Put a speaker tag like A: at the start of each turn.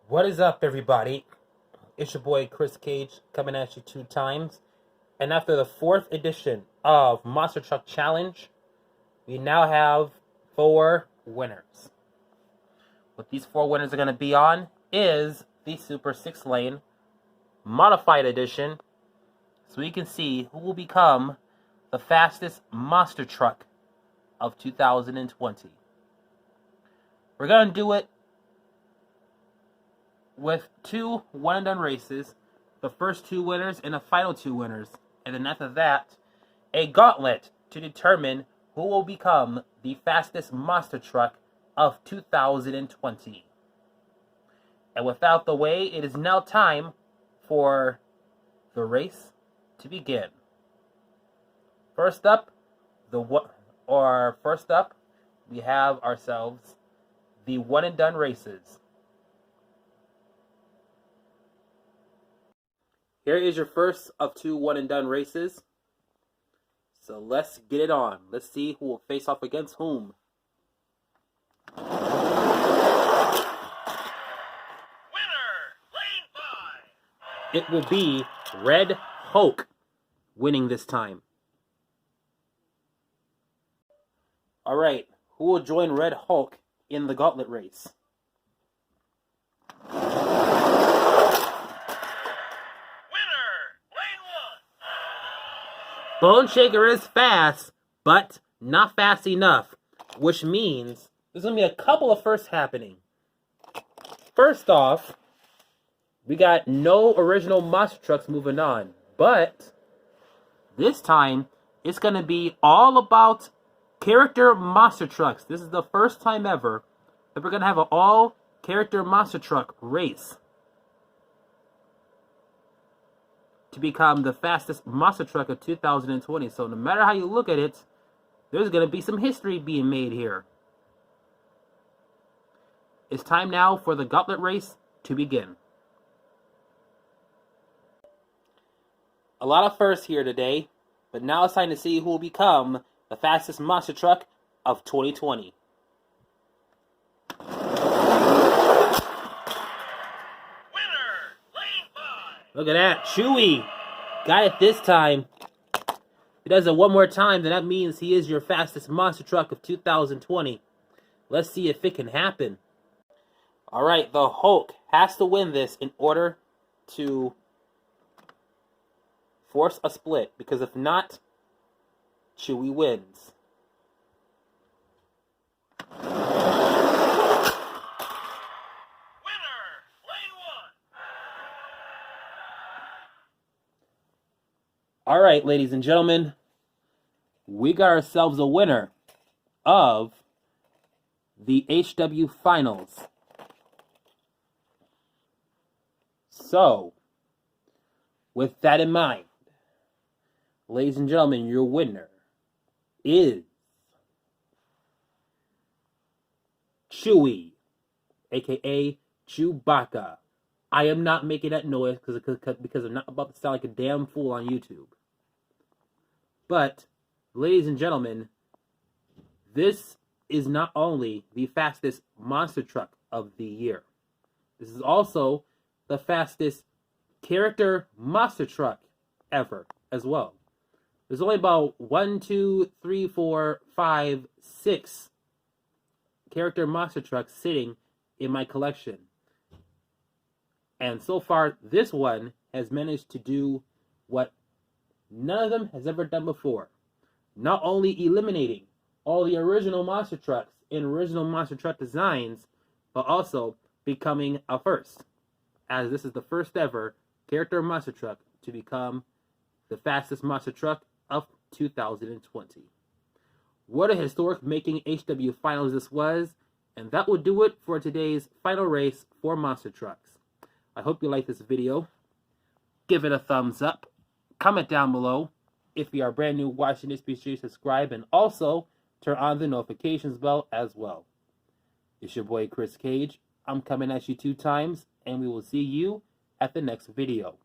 A: What is up, everybody? It's your boy Chris Cage coming at you 2 times. And after the 4th edition of Monster Truck Challenge, we now have 4 winners. What these 4 winners are going to be on is the Super 6-lane Modified Edition. So we can see who will become the fastest monster truck of 2020. We're going to do it with 2 one-and-done races, the first 2 winners and the final 2 winners, and then after that, a gauntlet to determine who will become the fastest monster truck of 2020. And without the way, it is now time for the race to begin. First up, we have ourselves the one-and-done races. Here is your first of 2 one-and-done races. So let's get it on. Let's see who will face off against whom.
B: Winner, lane 5.
A: It will be Red Hulk winning this time. Alright, who will join Red Hulk in the Gauntlet Race? Bone Shaker is fast, but not fast enough, which means there's going to be a couple of firsts happening. First off, we got no original monster trucks moving on, but this time it's going to be all about character monster trucks. This is the first time ever that we're going to have an all-character monster truck race to become the fastest monster truck of 2020. So no matter how you look at it, there's going to be some history being made here. It's time now for the Gauntlet Race to begin. A lot of firsts here today, but now it's time to see who will become the fastest monster truck of 2020. Look at that. Chewy got it this time. If he does it one more time, then that means he is your fastest monster truck of 2020. Let's see if it can happen. Alright, the Hulk has to win this in order to force a split. Because if not, Chewy wins. All right, ladies and gentlemen, we got ourselves a winner of the HW Finals. So, with that in mind, ladies and gentlemen, your winner is Chewy, aka Chewbacca. I am not making that noise because I'm not about to sound like a damn fool on YouTube. But, ladies and gentlemen, this is not only the fastest monster truck of the year. This is also the fastest character monster truck ever as well. There's only about 6 character monster trucks sitting in my collection. And so far, this one has managed to do what none of them has ever done before. Not only eliminating all the original monster trucks in original monster truck designs, but also becoming a first. As this is the first ever character monster truck to become the fastest monster truck of 2020. What a historic making HW Finals this was. And that will do it for today's final race for monster trucks. I hope you like this video. Give it a thumbs up. Comment down below. If you are brand new watching this, be sure to subscribe and also turn on the notifications bell as well. It's your boy Chris Cage. I'm coming at you 2 times, and we will see you at the next video.